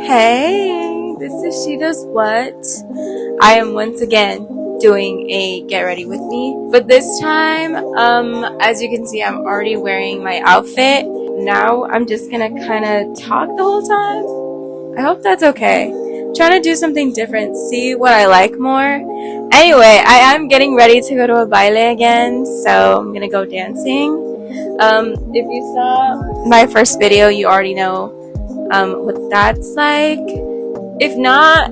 Hey, this is She Does What. I am once again doing a get ready with me, but this time, as you can see, I'm already wearing my outfit. Now I'm just gonna kind of talk the whole time. I hope that's okay. I'm trying to do something different, see what I like more. Anyway, I am getting ready to go to a baile again, so I'm gonna go dancing. If you saw my first video, you already know what that's like. If not,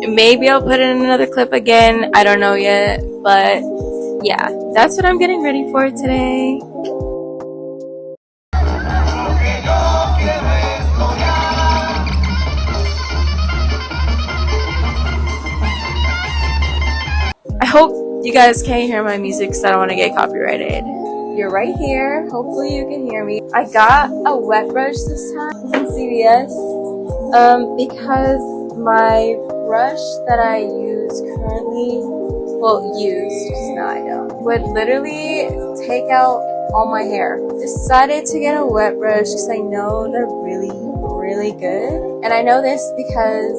maybe I'll put in another clip again. I don't know yet, but yeah, that's what I'm getting ready for today. I hope you guys can't hear my music because I don't want to get copyrighted. You're right here. Hopefully you can hear me. I got a wet brush this time from CVS because my brush that I use currently, because now I don't, would literally take out all my hair. Decided to get a wet brush because I know they're really good. And I know this because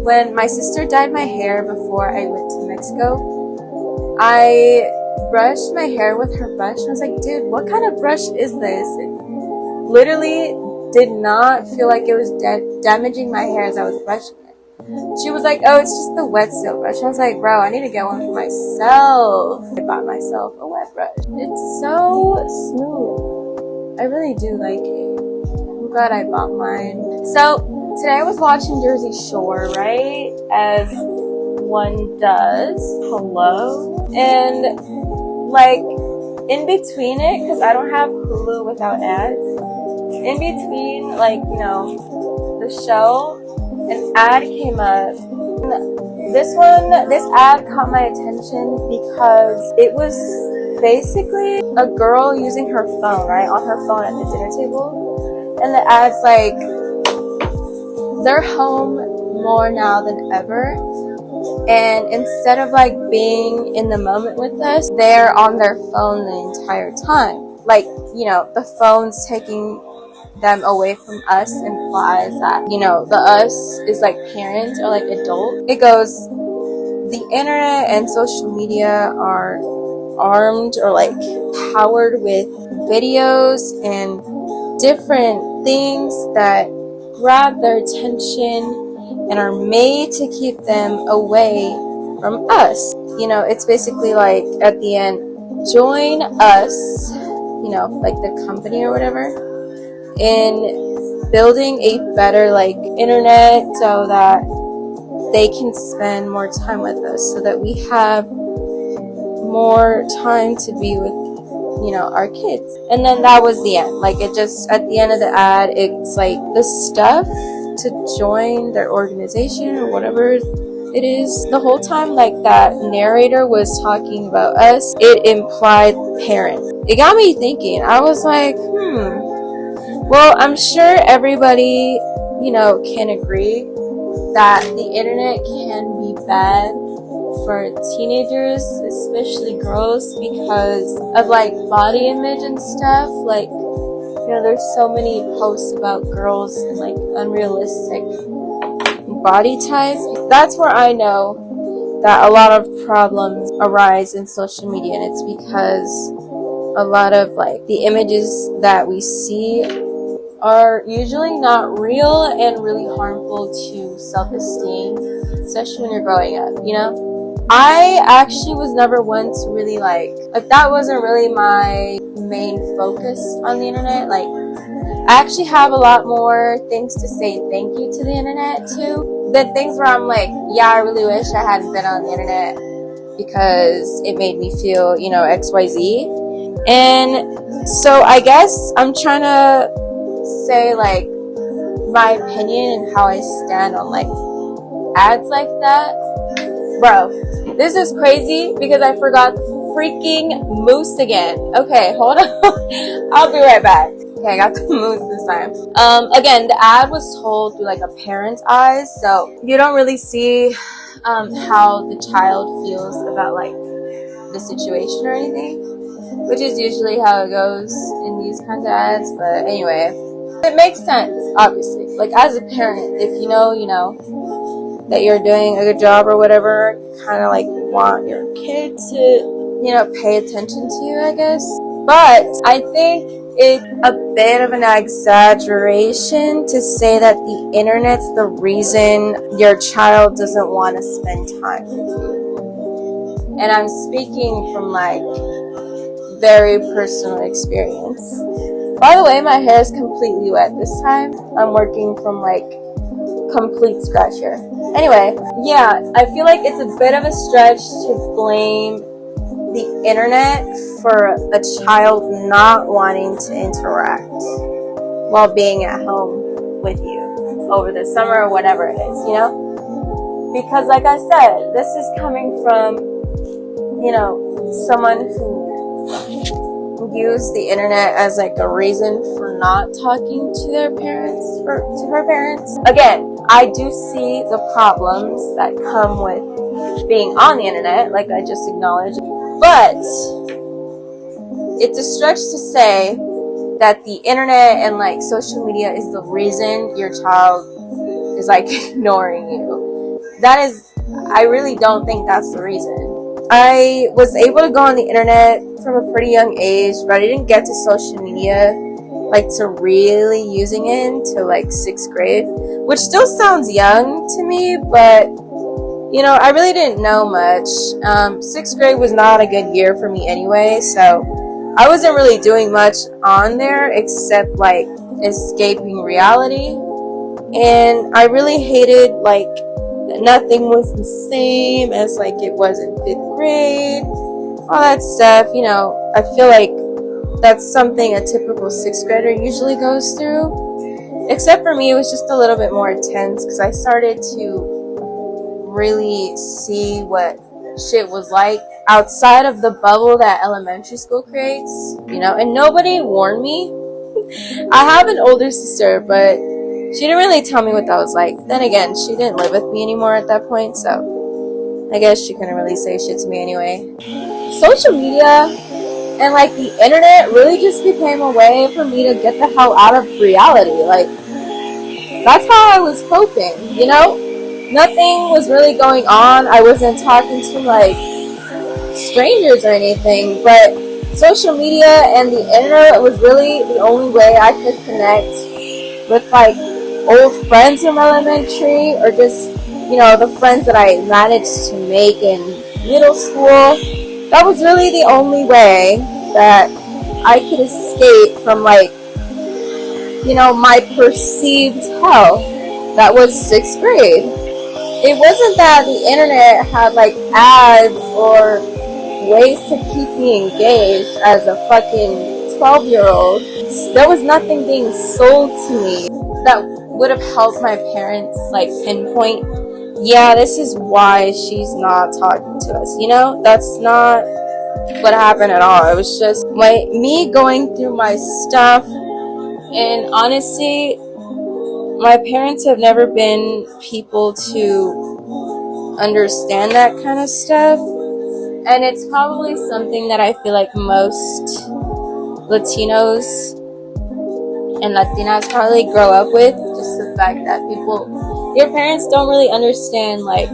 when my sister dyed my hair before I went to Mexico, I brushed my hair with her brush and I was like, dude, what kind of brush is this? It literally did not feel like it was damaging my hair as I was brushing it. She was like, oh, it's just the wet seal brush. I was like, bro, I need to get one for myself. I bought myself a wet brush. It's so smooth. I really do like it. I'm glad I bought mine. So today I was watching Jersey Shore, right? As one does. Hello. And like in between it, because I don't have Hulu without ads, in between, like, you know, the show, an ad came up. This ad caught my attention because it was basically a girl using her phone, right, on her phone at the dinner table. And the ad's like, they're home more now than ever. And instead of like being in the moment with us, they're on their phone the entire time. Like, you know, the phone's taking them away from us implies that, you know, the us is like parents or like adult. It goes, the internet and social media are armed or like powered with videos and different things that grab their attention and are made to keep them away from us. You know, it's basically like at the end, join us, you know, like the company or whatever, in building a better like internet so that they can spend more time with us, so that we have more time to be with, you know, our kids. And then that was the end. Like, it just, at the end of the ad, it's like the stuff to join their organization or whatever it is. The whole time, like, that narrator was talking about us, it implied parents. It got me thinking. I was like, well, I'm sure everybody, you know, can agree that the internet can be bad for teenagers, especially girls, because of like body image and stuff. Like, you know, there's so many posts about girls and like unrealistic body types. That's where I know that a lot of problems arise in social media, and it's because a lot of like the images that we see are usually not real and really harmful to self-esteem, especially when you're growing up, you know? I actually was never one to really like that wasn't really my main focus on the internet. Like, I actually have a lot more things to say thank you to the internet to than things where I'm like, yeah, I really wish I hadn't been on the internet because it made me feel, you know, XYZ. And so I guess I'm trying to say like my opinion and how I stand on like ads like that. Bro, this is crazy because I forgot freaking mousse again. Okay, hold on. I'll be right back. Okay, I got the mousse this time. Again, the ad was told through like a parent's eyes, so you don't really see how the child feels about like the situation or anything, which is usually how it goes in these kinds of ads. But anyway, It makes sense, obviously. Like, as a parent, if you know that you're doing a good job or whatever, kind of like want your kid to, pay attention to you, I guess. But I think it's a bit of an exaggeration to say that the internet's the reason your child doesn't want to spend time with you. And I'm speaking from like very personal experience. By the way, my hair is completely wet this time. I'm working from like complete scratch here. Anyway, yeah, I feel like it's a bit of a stretch to blame the internet for a child not wanting to interact while being at home with you over the summer or whatever it is, Because like I said, this is coming from, someone who used the internet as like a reason for not talking to their parents or to her parents. Again, I do see the problems that come with being on the internet, like I just acknowledged. But it's a stretch to say that the internet and like social media is the reason your child is like ignoring you. I really don't think that's the reason. I was able to go on the internet from a pretty young age, but I didn't get to social media like to really using it until like 6th grade, which still sounds young to me, but I really didn't know much. 6th grade was not a good year for me anyway, so I wasn't really doing much on there except like escaping reality. And I really hated like that nothing was the same as like it was in 5th grade, all that stuff. I feel like that's something a typical 6th grader usually goes through. Except for me, it was just a little bit more intense because I started to really see what shit was like outside of the bubble that elementary school creates, and nobody warned me. I have an older sister, but she didn't really tell me what that was like. Then again, she didn't live with me anymore at that point, so I guess she couldn't really say shit to me anyway. Social media and like the internet really just became a way for me to get the hell out of reality. Like, that's how I was coping, Nothing was really going on. I wasn't talking to like strangers or anything, but social media and the internet was really the only way I could connect with like old friends from elementary, or just the friends that I managed to make in middle school. That was really the only way that I could escape from like my perceived hell that was 6th grade. It wasn't that the internet had like ads or ways to keep me engaged as a fucking 12-year-old. There was nothing being sold to me that would have helped my parents like pinpoint, yeah, this is why she's not talking to us. That's not what happened at all. It was just me going through my stuff, and honestly, my parents have never been people to understand that kind of stuff, and it's probably something that I feel like most Latinos and Latinas probably grow up with, just the fact that your parents don't really understand like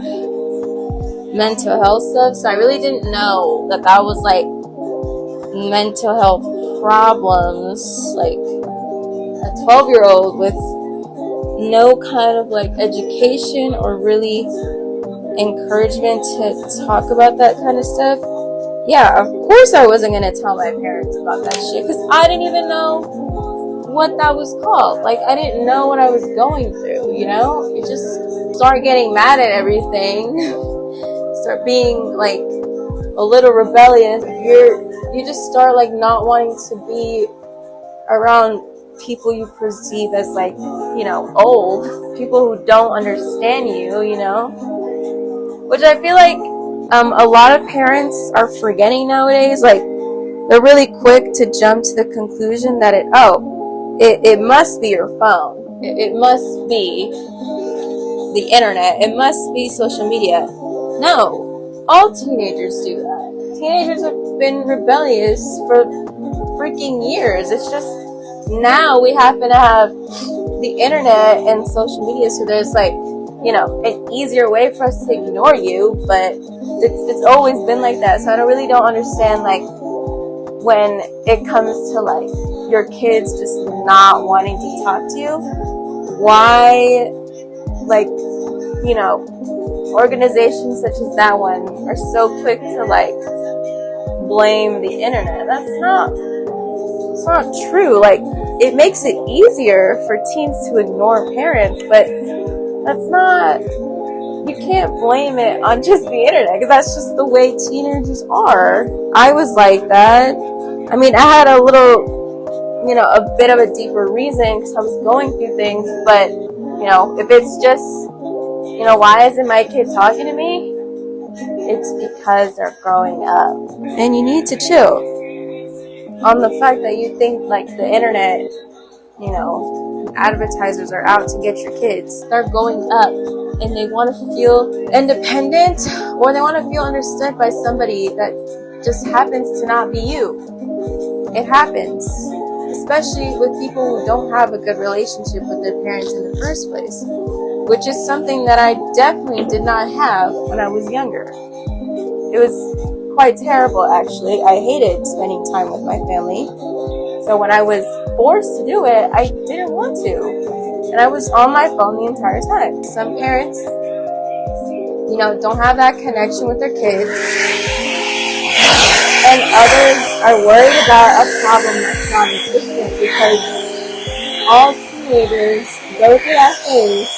mental health stuff. So I really didn't know that was like mental health problems, like a 12-year-old with no kind of like education or really encouragement to talk about that kind of stuff. Yeah, of course I wasn't gonna tell my parents about that shit, because I didn't even know what that was called. Like, I didn't know what I was going through, You just start getting mad at everything, start being like a little rebellious. You just start like not wanting to be around people you perceive as like, old, people who don't understand you, which I feel like a lot of parents are forgetting nowadays. Like, they're really quick to jump to the conclusion that it must be your phone, it must be the internet, it must be social media. No, all teenagers do that. Teenagers have been rebellious for freaking years. It's just now we happen to have the internet and social media, so there's like, you know, an easier way for us to ignore you, but it's always been like that. So I really don't understand, like, when it comes to like your kids just not wanting to talk to you, why, like, you know, organizations such as that one are so quick to like blame the internet. It's not true. Like, it makes it easier for teens to ignore parents, but that's not, you can't blame it on just the internet, because that's just the way teenagers are. I was like that. I mean, I had a little, you know, a bit of a deeper reason because I was going through things, but, you know, if it's just, you know, why isn't my kid talking to me? It's because they're growing up. And you need to chill on the fact that you think like the internet, you know, advertisers are out to get your kids. They're going up and they want to feel independent, or they want to feel understood by somebody that just happens to not be you. It happens, especially with people who don't have a good relationship with their parents in the first place, which is something that I definitely did not have when I was younger. It was quite terrible, actually. I hated spending time with my family. So when I was forced to do it, I didn't want to. And I was on my phone the entire time. Some parents, you know, don't have that connection with their kids. And others are worried about a problem that's non-existent, because all teenagers go through that phase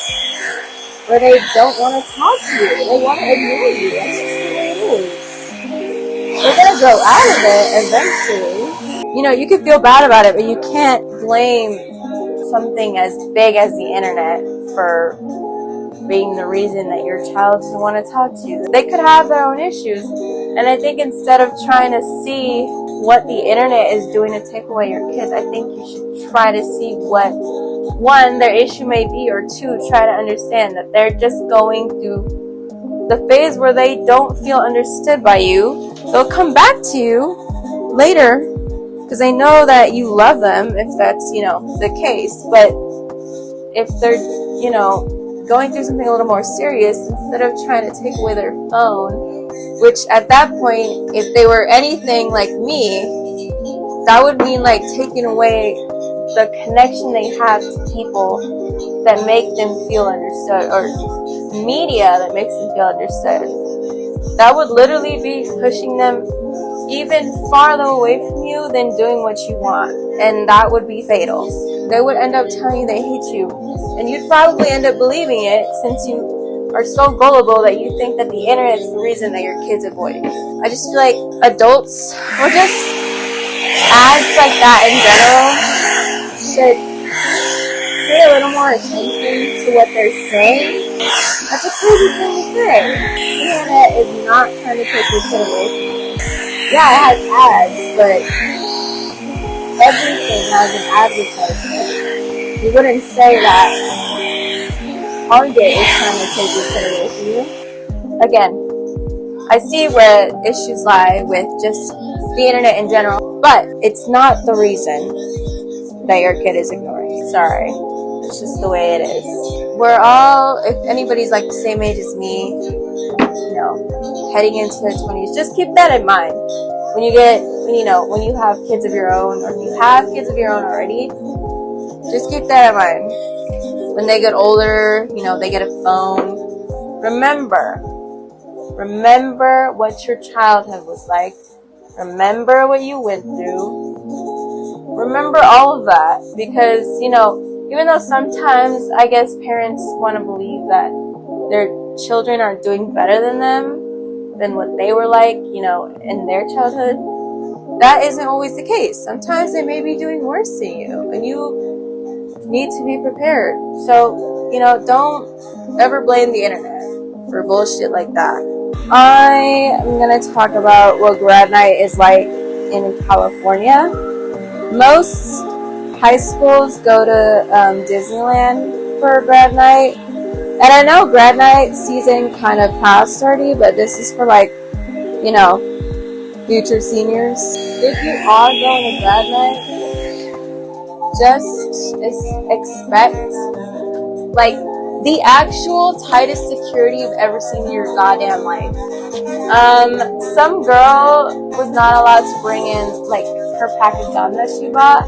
where they don't want to talk to you. They want to ignore you. That's just the way it is. They're going to grow out of it eventually. You know, you can feel bad about it, but you can't blame something as big as the internet for being the reason that your child doesn't want to talk to you. They could have their own issues. And I think instead of trying to see what the internet is doing to take away your kids, I think you should try to see what, one, their issue may be, or two, try to understand that they're just going through the phase where they don't feel understood by you. They'll come back to you later because they know that you love them, if that's, you know, the case. But if they're, you know, going through something a little more serious, instead of trying to take away their phone, which at that point, if they were anything like me, that would mean like taking away the connection they have to people that make them feel understood, or media that makes them feel understood. That would literally be pushing them even farther away from you than doing what you want, and that would be fatal. They would end up telling you they hate you, and you'd probably end up believing it, since you are so gullible that you think that the internet is the reason that your kids avoid you. I just feel like adults, or just ads like that in general, should pay a little more attention to what they're saying. That's a crazy thing to say. The internet is not trying to take your kid away from you. Yeah, it has ads, but everything has an advertisement. You wouldn't say that Target is trying to take your kid away from you. Again, I see where issues lie with just the internet in general, but it's not the reason that your kid is ignoring. Sorry. It's just the way it is. We're all, if anybody's like the same age as me, you know, heading into their 20s, just keep that in mind. When you get, you know, when you have kids of your own, or if you have kids of your own already, just keep that in mind. When they get older, you know, they get a phone. Remember what your childhood was like. Remember what you went through. Remember all of that, because, you know, even though sometimes I guess parents want to believe that their children are doing better than them, than what they were like, you know, in their childhood, that isn't always the case. Sometimes they may be doing worse than you, and you need to be prepared. So, you know, don't ever blame the internet for bullshit like that. I am going to talk about what grad night is like in California. Most high schools go to Disneyland for grad night. And I know grad night season kind of passed already, but this is for, like, you know, future seniors. If you are going to grad night, just expect, like, the actual tightest security you've ever seen in your goddamn life. Some girl was not allowed to bring in, like, her pack of gum that she bought,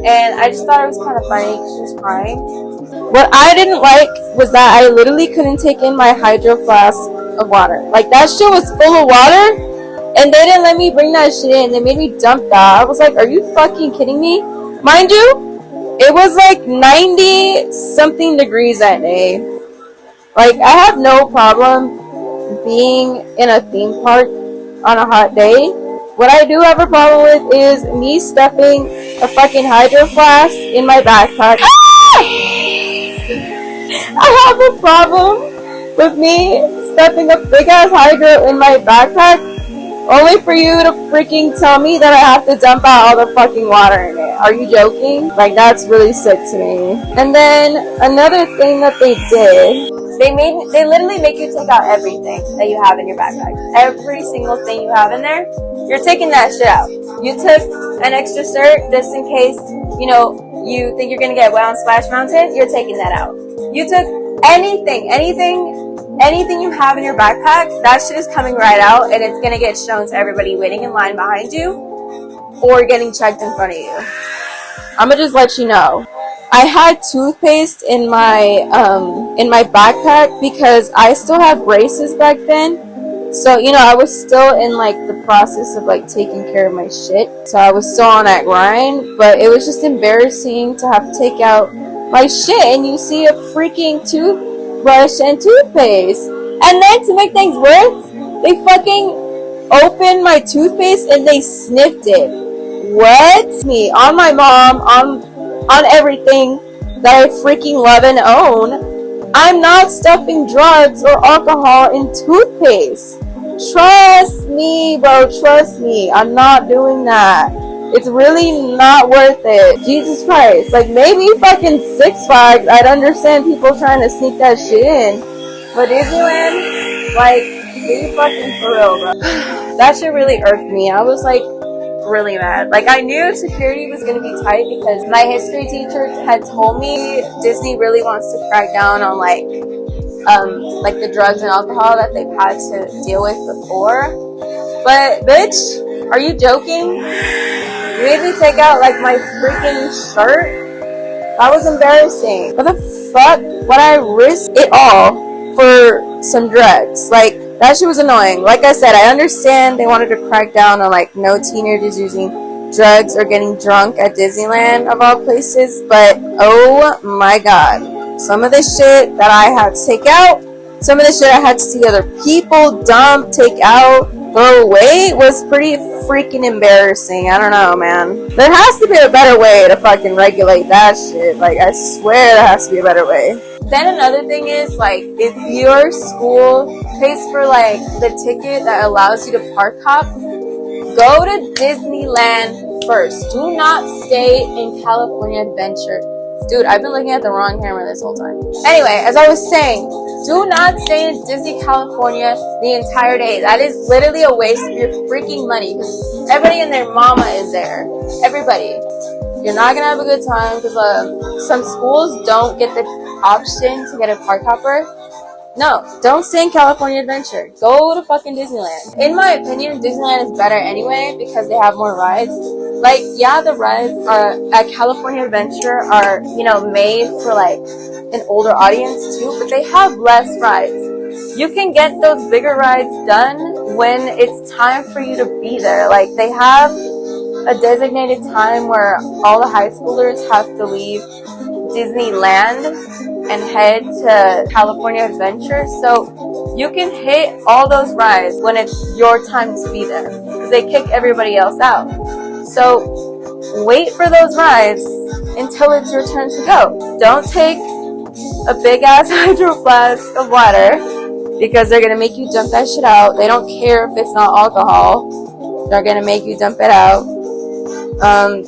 and I just thought it was kind of funny because she was crying. What I didn't like was that I literally couldn't take in my hydro flask of water. Like, that shit was full of water, and they didn't let me bring that shit in. They made me dump that. I was like, are you fucking kidding me? Mind you, it was like 90 something degrees that day. Like, I have no problem being in a theme park on a hot day. What I do have a problem with is me stuffing a fucking hydro flask in my backpack. I have a problem with me stuffing a big ass hydro in my backpack, only for you to freaking tell me that I have to dump out all the fucking water in it. Are you joking? Like, that's really sick to me. And then another thing that they did, they literally make you take out everything that you have in your backpack. Every single thing you have in there, you're taking that shit out. You took an extra shirt just in case, you know, you think you're gonna get wet on Splash Mountain, you're taking that out. You took anything you have in your backpack, that shit is coming right out, and it's gonna get shown to everybody waiting in line behind you or getting checked in front of you. I'm gonna just let you know. I had toothpaste in my backpack because I still have braces back then. So, you know, I was still in, like, the process of, like, taking care of my shit. So I was still on that grind, but it was just embarrassing to have to take out my shit and you see a freaking toothbrush and toothpaste. And then to make things worse, they fucking opened my toothpaste and they sniffed it. What? Me, on my mom, on everything that I freaking love and own. I'm not stuffing drugs or alcohol in toothpaste. Trust me, bro. Trust me. I'm not doing that. It's really not worth it. Jesus Christ. Like, maybe fucking Six Flags, I'd understand people trying to sneak that shit in. But Disneyland, like, be fucking for real, bro. That shit really irked me. I was like, really mad. Like, I knew security was going to be tight because my history teacher had told me Disney really wants to crack down on like the drugs and alcohol that they've had to deal with before. But bitch, are you joking? You made me take out like my freaking shirt? That was embarrassing. What the fuck would I risk it all for some drugs? Like, that shit was annoying. Like I said, I understand they wanted to crack down on, like, no teenagers using drugs or getting drunk at Disneyland, of all places, but oh my god. Some of the shit that I had to take out, some of the shit I had to see other people dump, take out, throw away was pretty freaking embarrassing. I don't know, man. There has to be a better way to fucking regulate that shit. Like, I swear there has to be a better way. Then another thing is, like, if your school pays for, like, the ticket that allows you to park hop, go to Disneyland first. Do not stay in California Adventure. Dude, I've been looking at the wrong camera this whole time. Anyway, as I was saying, do not stay in Disney California the entire day. That is literally a waste of your freaking money because everybody and their mama is there. Everybody. You're not gonna have a good time because some schools don't get the option to get a park hopper. No, don't stay in California Adventure. Go to fucking Disneyland. In my opinion, Disneyland is better anyway because they have more rides. Like, yeah, the rides at California Adventure are, you know, made for like an older audience too, but they have less rides. You can get those bigger rides done when it's time for you to be there. Like, they have a designated time where all the high schoolers have to leave Disneyland and head to California Adventure, so you can hit all those rides when it's your time to be there because they kick everybody else out. So wait for those rides until it's your turn to go. Don't take a big ass hydro flask of water because they're gonna make you dump that shit out. They don't care if it's not alcohol. They're gonna make you dump it out.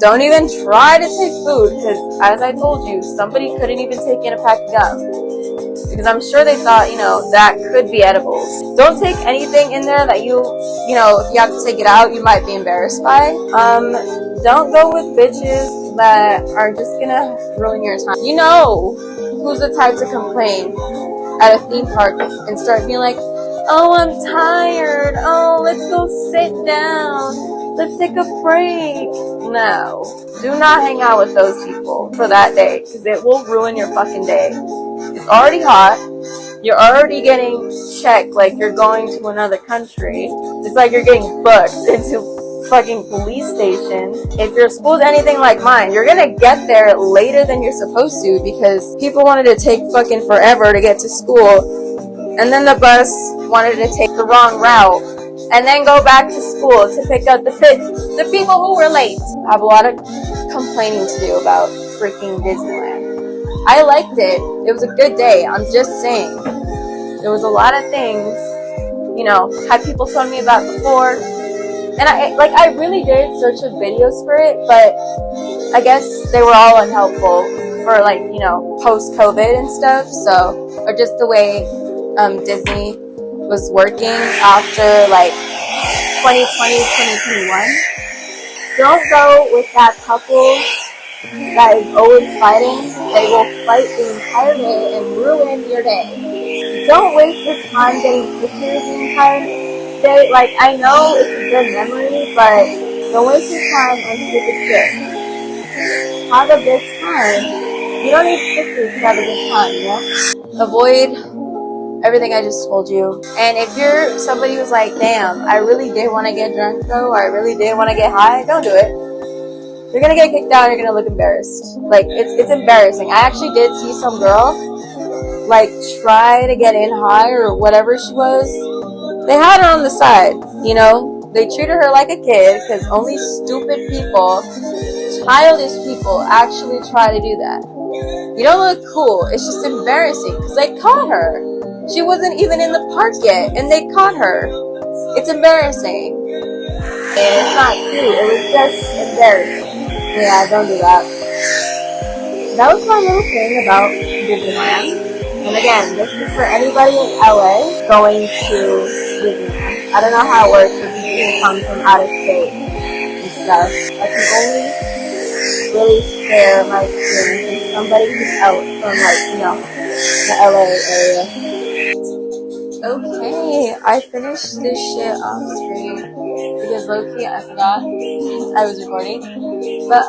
Don't even try to take food because, as I told you, somebody couldn't even take in a pack of gum because I'm sure they thought, you know, that could be edibles. Don't take anything in there that you know, if you have to take it out, you might be embarrassed by. Don't go with bitches that are just gonna ruin your time. You know who's the type to complain at a theme park and start being like, oh, I'm tired. Oh, let's go sit down. Let's take a break. No. Do not hang out with those people for that day, because it will ruin your fucking day. It's already hot. You're already getting checked like you're going to another country. It's like you're getting booked into fucking police station. If your school's anything like mine, you're gonna get there later than you're supposed to because people wanted to take fucking forever to get to school, and then the bus wanted to take the wrong route and then go back to school to pick up the people who were late. I have a lot of complaining to do about freaking Disneyland. I liked it. It was a good day. I'm just saying. There was a lot of things, you know, had people told me about before. And I really did search up videos for it, but I guess they were all unhelpful for, like, you know, post-COVID and stuff. So, or just the way Disney was working after, like, 2020, 2021. Don't go with that couple that is always fighting. They will fight the entire day and ruin your day. Don't waste your time getting pictures the entire day. Like, I know it's a good memory, but don't waste your time on stupid shit. Have a good time. You don't need pictures to have a good time, you know? Avoid everything I just told you. And if you're somebody who's like, damn, I really did want to get drunk though, or I really did want to get high, don't do it. You're gonna get kicked out and you're gonna look embarrassed. Like, it's embarrassing. I actually did see some girl, like, try to get in high or whatever she was. They had her on the side, you know? They treated her like a kid, because only stupid people, childish people, actually try to do that. You don't look cool. It's just embarrassing, because they caught her. She wasn't even in the park yet, and they caught her. It's embarrassing. And it's not cute. It was just embarrassing. Yeah, don't do that. That was my little thing about Disneyland. And again, this is for anybody in LA going to Disneyland. I don't know how it works if people come from out of state and stuff. I can only really share my experience with somebody who's out from, like, you know, the LA area. Okay, I finished this shit off screen because low-key I forgot I was recording. But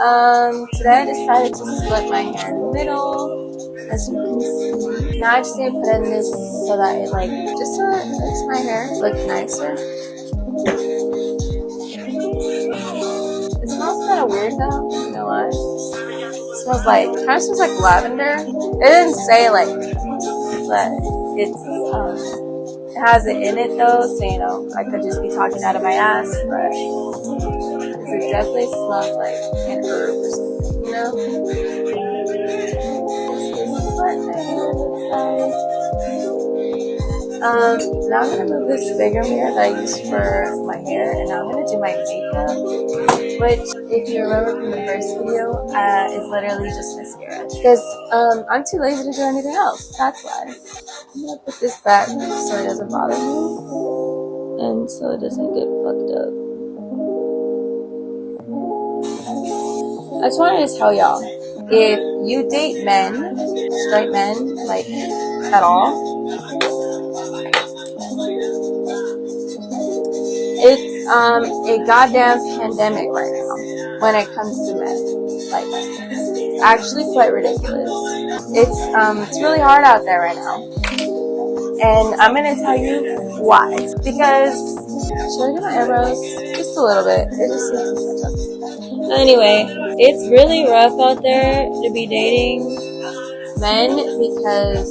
today I decided to split my hair in the middle, as you can see. Now I just need to put in this so that it, like, just so it makes my hair look nicer. It smells kind of weird though, you know why? It smells like, kind of smells like lavender. It didn't say like, but it's it has it in it though, so you know, I could just be talking out of my ass, but it definitely smells like an herb or something, you know? This is what my hair looks like. Now I'm gonna move this bigger mirror that I used for my hair, and now I'm gonna do my makeup, which, if you remember from the first video, is literally just mascara. Because I'm too lazy to do anything else. That's why. I'm gonna put this back so it doesn't bother me, and so it doesn't get fucked up. I just wanted to tell y'all, if you date men, straight men, like, at all, it's a goddamn pandemic right now when it comes to men. Like, actually quite ridiculous. It's really hard out there right now. And I'm gonna tell you why. Because, should I do my eyebrows? Just a little bit. It just needs some touch-ups. Anyway, it's really rough out there to be dating men because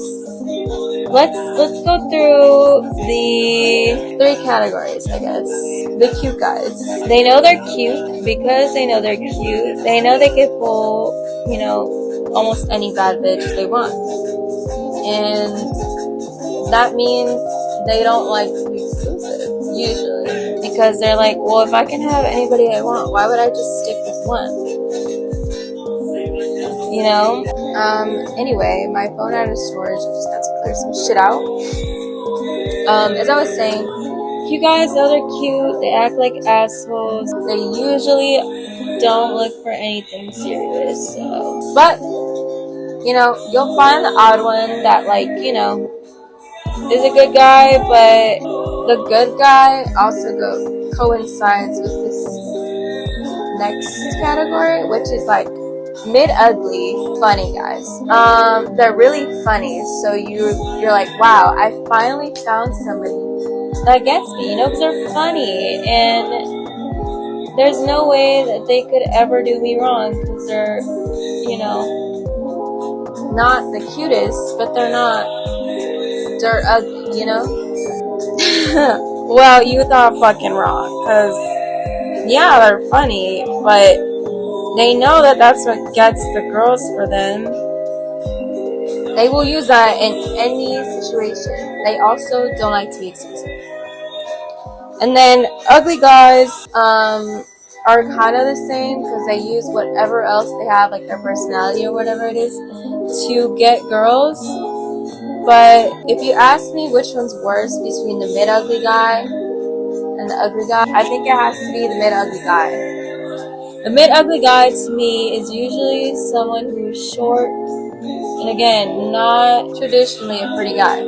let's go through the 3 categories, I guess. The cute guys. They know they're cute because they know they're cute. They know they can pull, you know, almost any bad bitch they want. And that means they don't like to be exclusive, usually. Because they're like, well, if I can have anybody I want, why would I just stick with one? You know? Anyway, my phone out of storage, just got to clear some shit out. As I was saying, you guys know they're cute, they act like assholes, they usually don't look for anything serious. So. But, you know, you'll find the odd one that, like, you know, is a good guy, but the good guy also coincides with this next category, which is like mid-ugly funny guys. They're really funny, so you're like, wow, I finally found somebody that gets me, you know, because they're funny, and there's no way that they could ever do me wrong, because they're, you know, not the cutest, but they're ugly, you know? Well, you thought fucking wrong, because, yeah, they're funny, but they know that that's what gets the girls for them. They will use that in any situation. They also don't like to be exclusive. And then ugly guys are kind of the same, because they use whatever else they have, like their personality or whatever it is, to get girls. But if you ask me which one's worse between the mid-ugly guy and the ugly guy, I think it has to be the mid-ugly guy. The mid-ugly guy to me is usually someone who's short and, again, not traditionally a pretty guy.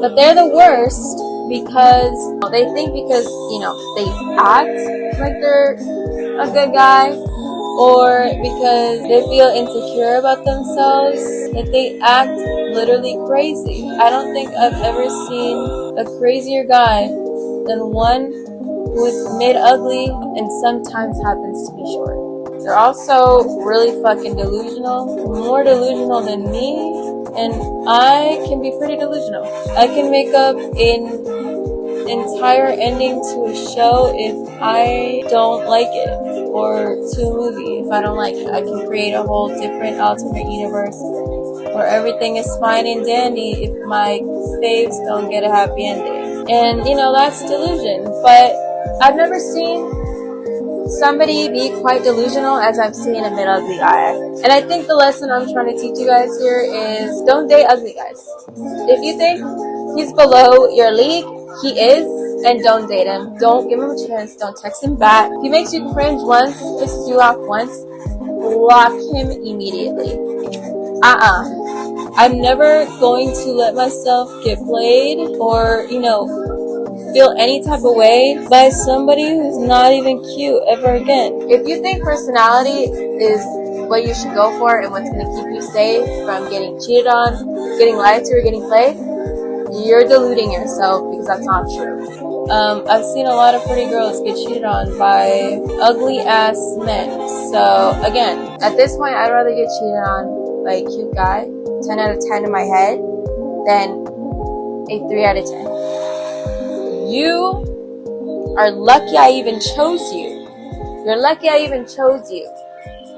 But they're the worst because they think, because, you know, they act like they're a good guy, or because they feel insecure about themselves, that they act literally crazy. I don't think I've ever seen a crazier guy than one who is mid-ugly and sometimes happens to be short. They're also really fucking delusional, more delusional than me, and I can be pretty delusional. I can make up an entire ending to a show if I don't like it, or to a movie if I don't like it. I can create a whole different alternate universe where everything is fine and dandy if my faves don't get a happy ending. And, you know, that's delusion. But I've never seen somebody be quite delusional as I've seen a mid-ugly guy. And I think the lesson I'm trying to teach you guys here is don't date ugly guys. If you think he's below your league, he is, and don't date him. Don't give him a chance. Don't text him back. If he makes you cringe once, pisses you off once, block him immediately. I'm never going to let myself get played or, you know, feel any type of way by somebody who's not even cute ever again. If you think personality is what you should go for and what's going to keep you safe from getting cheated on, getting lied to, or getting played, you're deluding yourself, because that's not true. I've seen a lot of pretty girls get cheated on by ugly ass men. So again, at this point, I'd rather get cheated on by a cute guy, 10 out of 10 in my head, than a 3 out of 10. You are lucky I even chose you. You're lucky I even chose you.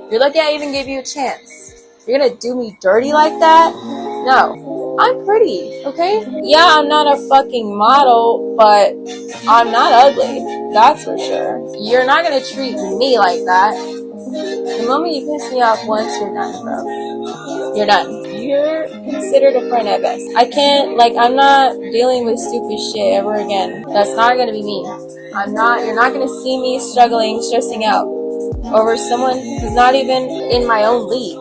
You're lucky I even gave you a chance. You're gonna do me dirty like that? No. I'm pretty, okay? Yeah, I'm not a fucking model, but I'm not ugly. That's for sure. You're not gonna treat me like that. The moment you piss me off once, you're done, bro. You're done. You're considered a friend at best. I'm not dealing with stupid shit ever again. That's not gonna be me. You're not gonna see me struggling, stressing out over someone who's not even in my own league.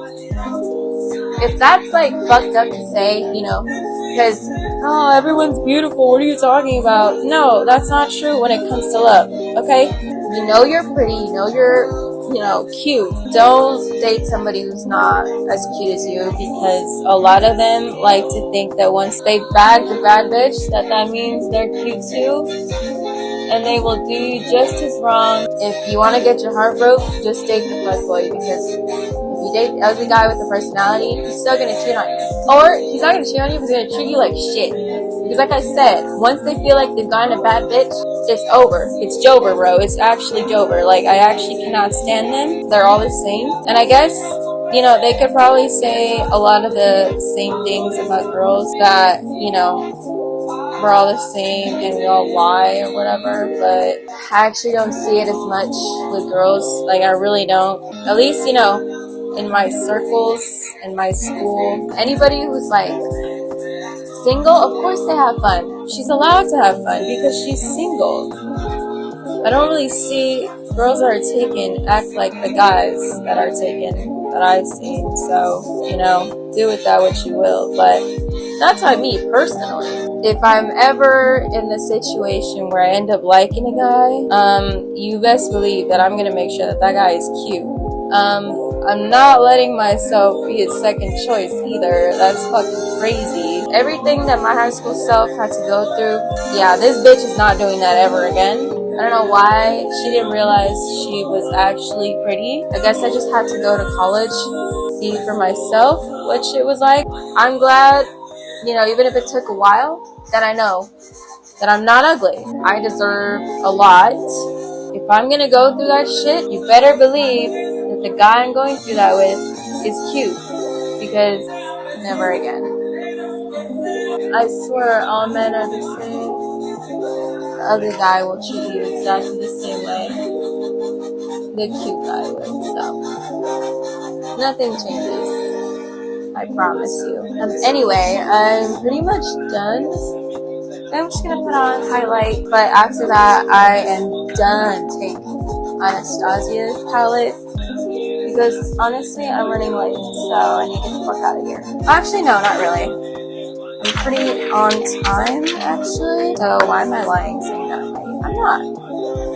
If that's like fucked up to say, you know, because, oh, everyone's beautiful, what are you talking about? No, that's not true when it comes to love, okay? You know you're pretty, you know you're, you know, cute. Don't date somebody who's not as cute as you, because a lot of them like to think that once they bag the bad bitch, that means they're cute too. And they will do you just as wrong. If you want to get your heart broke, just date the fuckboy, because if you date the ugly guy with the personality, he's still gonna cheat on you. Or he's not gonna cheat on you, but he's gonna treat you like shit. Because like I said, once they feel like they've gotten a bad bitch, it's over. It's Jober, bro. It's actually Jober. Like, I actually cannot stand them. They're all the same. And I guess, you know, they could probably say a lot of the same things about girls, that, you know, we're all the same and we all lie or whatever, but I actually don't see it as much with girls. Like, I really don't. At least, you know, in my circles, in my school, anybody who's like single, of course they have fun. She's allowed to have fun because she's single. I don't really see girls that are taken act like the guys that are taken that I've seen. So, you know, do with that what you will. But that's not me personally. If I'm ever in the situation where I end up liking a guy, you best believe that I'm gonna make sure that that guy is cute. I'm not letting myself be his second choice either. That's fucking crazy. Everything that my high school self had to go through, yeah, this bitch is not doing that ever again. I don't know why she didn't realize she was actually pretty. I guess I just had to go to college, see for myself what shit was like. I'm glad, you know, even if it took a while, that I know that I'm not ugly. I deserve a lot. If I'm gonna go through that shit, you better believe that the guy I'm going through that with is cute. Because never again. I swear all men are the same. The ugly guy will treat you exactly the same way the cute guy would. So nothing changes. I promise you. Anyway, I'm pretty much done. I'm just gonna put on highlight, but after that, I am done taking Anastasia's palette because honestly, I'm running late, so I need to get the fuck out of here. Actually, no, not really. I'm pretty on time, actually. So why am I lying saying that I'm late? I'm not.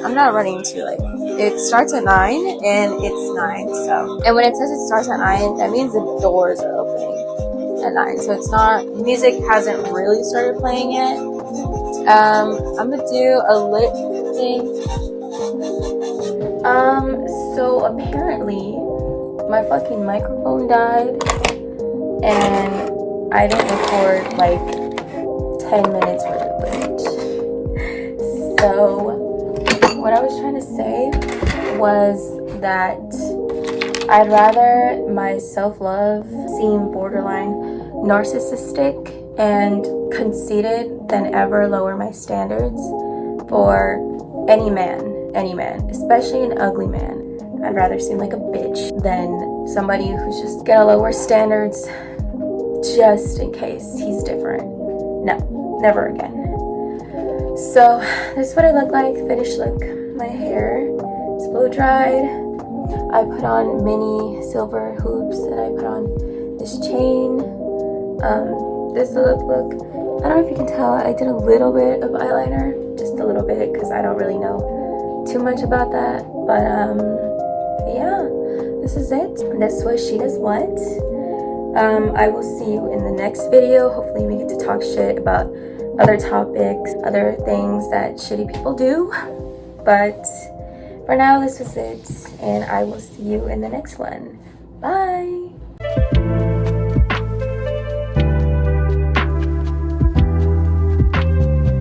I'm not running too late. It starts at 9, and it's 9. So, and when it says it starts at 9, that means the doors are opening at 9. So it's not. Music hasn't really started playing yet. I'm gonna do a lip thing. So apparently my fucking microphone died and I didn't record like 10 minutes worth of footage. So what I was trying to say was that I'd rather my self-love seem borderline narcissistic and conceited than ever lower my standards for any man, especially an ugly man. I'd rather seem like a bitch than somebody who's just gonna lower standards just in case he's different. No, never again. So this is what I look like, finished look. My hair is blow dried. I put on mini silver hoops and I put on this chain. This is the lip look. I don't know if you can tell, I did a little bit of eyeliner, just a little bit because I don't really know too much about that. But yeah, this is it. This was She Does What. I will see you in the next video. Hopefully we get to talk shit about other topics, other things that shitty people do. But for now, this was it, and I will see you in the next one. Bye!